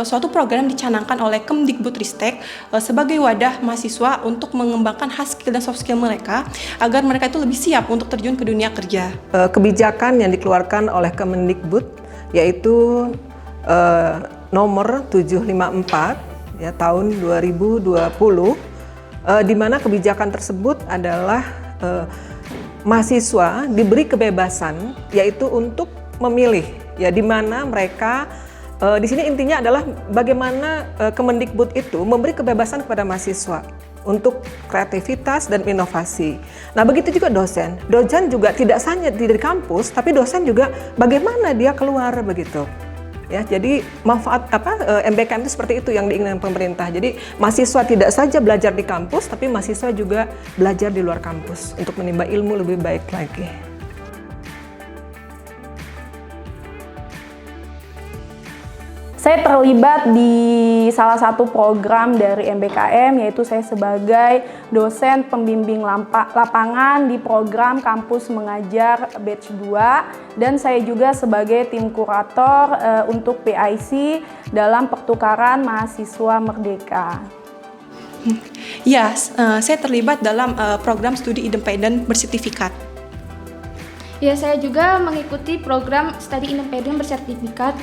suatu program dicanangkan oleh Kemdikbudristek sebagai wadah mahasiswa untuk mengembangkan hard skill dan soft skill mereka agar mereka itu lebih siap untuk terjun ke dunia kerja. Kebijakan yang dikeluarkan oleh Kemendikbud yaitu nomor 754 ya tahun 2020 di mana kebijakan tersebut adalah mahasiswa diberi kebebasan yaitu untuk memilih ya di mana mereka di sini intinya adalah bagaimana Kemendikbud itu memberi kebebasan kepada mahasiswa untuk kreativitas dan inovasi. Nah, begitu juga dosen. Dosen juga tidak hanya di kampus, tapi dosen juga bagaimana dia keluar begitu. Ya, jadi manfaat MBKM itu seperti itu yang diinginkan pemerintah. Jadi mahasiswa tidak saja belajar di kampus, tapi mahasiswa juga belajar di luar kampus untuk menimba ilmu lebih baik lagi. Saya terlibat di salah satu program dari MBKM, yaitu saya sebagai dosen pembimbing lapangan di program Kampus Mengajar Batch 2, dan saya juga sebagai tim kurator untuk PIC dalam pertukaran mahasiswa merdeka. Ya, saya terlibat dalam program studi independen bersertifikat. Ya, saya juga mengikuti program studi independen bersertifikat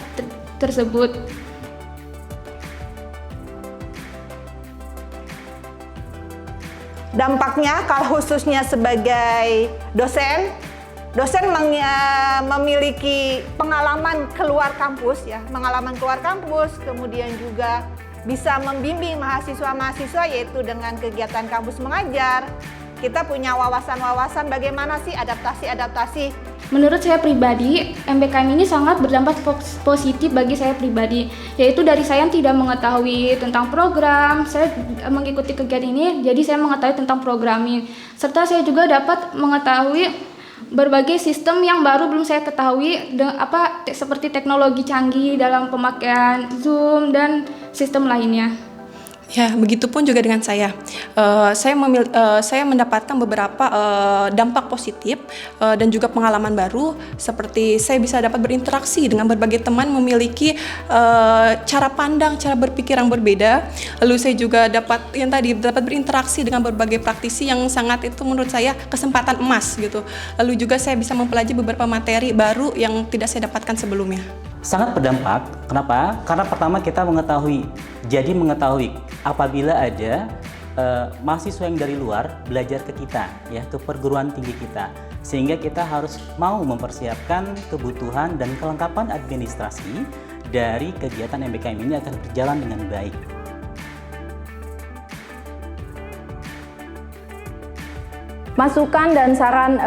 tersebut. Dampaknya kalau khususnya sebagai dosen memiliki pengalaman keluar kampus ya, kemudian juga bisa membimbing mahasiswa-mahasiswa yaitu dengan kegiatan kampus mengajar. Kita punya wawasan-wawasan bagaimana sih adaptasi. Menurut saya pribadi, MBKM ini sangat berdampak positif bagi saya pribadi, yaitu dari saya yang tidak mengetahui tentang program, saya mengikuti kegiatan ini, jadi saya mengetahui tentang programming, serta saya juga dapat mengetahui berbagai sistem yang baru belum saya ketahui, seperti teknologi canggih dalam pemakaian Zoom dan sistem lainnya. Ya, begitupun juga dengan saya. Saya mendapatkan beberapa dampak positif dan juga pengalaman baru, seperti saya bisa dapat berinteraksi dengan berbagai teman, memiliki cara pandang, cara berpikir yang berbeda. Lalu saya juga dapat berinteraksi dengan berbagai praktisi yang sangat itu menurut saya kesempatan emas gitu. Lalu juga saya bisa mempelajari beberapa materi baru yang tidak saya dapatkan sebelumnya. Sangat berdampak. Kenapa? Karena pertama kita mengetahui apabila ada mahasiswa yang dari luar belajar ke kita, ya, ke perguruan tinggi kita, sehingga kita harus mau mempersiapkan kebutuhan dan kelengkapan administrasi dari kegiatan MBKM ini akan berjalan dengan baik. Masukan dan saran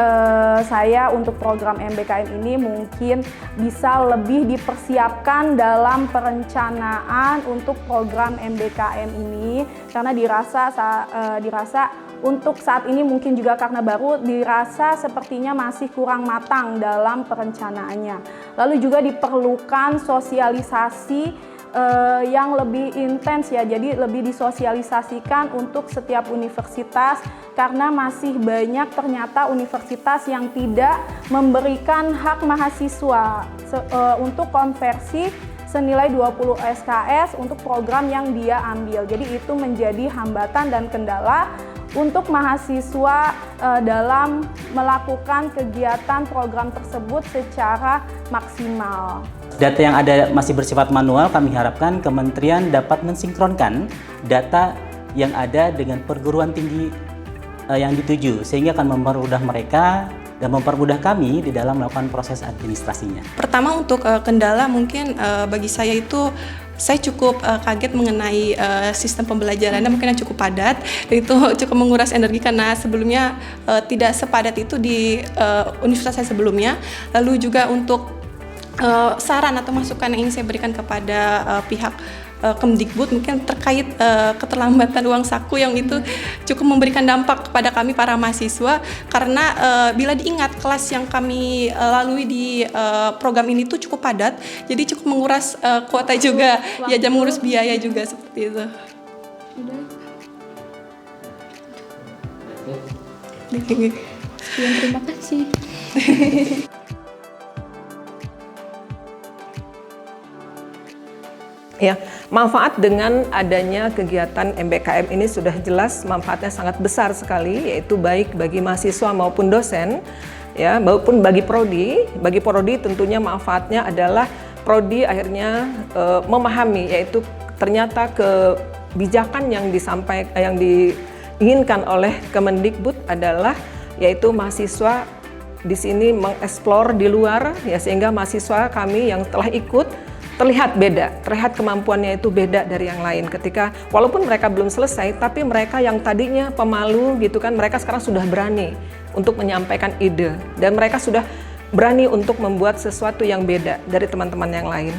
saya untuk program MBKM ini mungkin bisa lebih dipersiapkan dalam perencanaan untuk program MBKM ini, karena dirasa untuk saat ini mungkin juga karena baru dirasa sepertinya masih kurang matang dalam perencanaannya. Lalu juga diperlukan sosialisasi yang lebih intens ya, jadi lebih disosialisasikan untuk setiap universitas, karena masih banyak ternyata universitas yang tidak memberikan hak mahasiswa untuk konversi senilai 20 SKS untuk program yang dia ambil. Jadi itu menjadi hambatan dan kendala untuk mahasiswa dalam melakukan kegiatan program tersebut secara maksimal. Data yang ada masih bersifat manual, kami harapkan kementerian dapat mensinkronkan data yang ada dengan perguruan tinggi yang dituju, sehingga akan mempermudah mereka dan mempermudah kami di dalam melakukan proses administrasinya. Pertama untuk kendala mungkin bagi saya itu saya cukup kaget mengenai sistem pembelajarannya, mungkin yang cukup padat dan itu cukup menguras energi karena sebelumnya tidak sepadat itu di universitas saya sebelumnya. Lalu juga untuk saran atau masukan yang ingin saya berikan kepada pihak Kemdikbud mungkin terkait keterlambatan uang saku yang itu cukup memberikan dampak kepada kami para mahasiswa, karena bila diingat kelas yang kami lalui di program ini tuh cukup padat, jadi cukup menguras kuota juga, ya, dan mengurus biaya juga seperti itu. Sekian, terima kasih. Ya, Manfaat dengan adanya kegiatan MBKM ini sudah jelas manfaatnya sangat besar sekali, yaitu baik bagi mahasiswa maupun dosen, ya, maupun bagi prodi. Bagi prodi tentunya manfaatnya adalah prodi akhirnya memahami, yaitu ternyata kebijakan yang diinginkan oleh Kemendikbud adalah yaitu mahasiswa di sini mengeksplor di luar, ya, sehingga mahasiswa kami yang telah ikut terlihat kemampuannya itu beda dari yang lain. Ketika walaupun mereka belum selesai, tapi mereka yang tadinya pemalu gitu kan, mereka sekarang sudah berani untuk menyampaikan ide dan mereka sudah berani untuk membuat sesuatu yang beda dari teman-teman yang lain.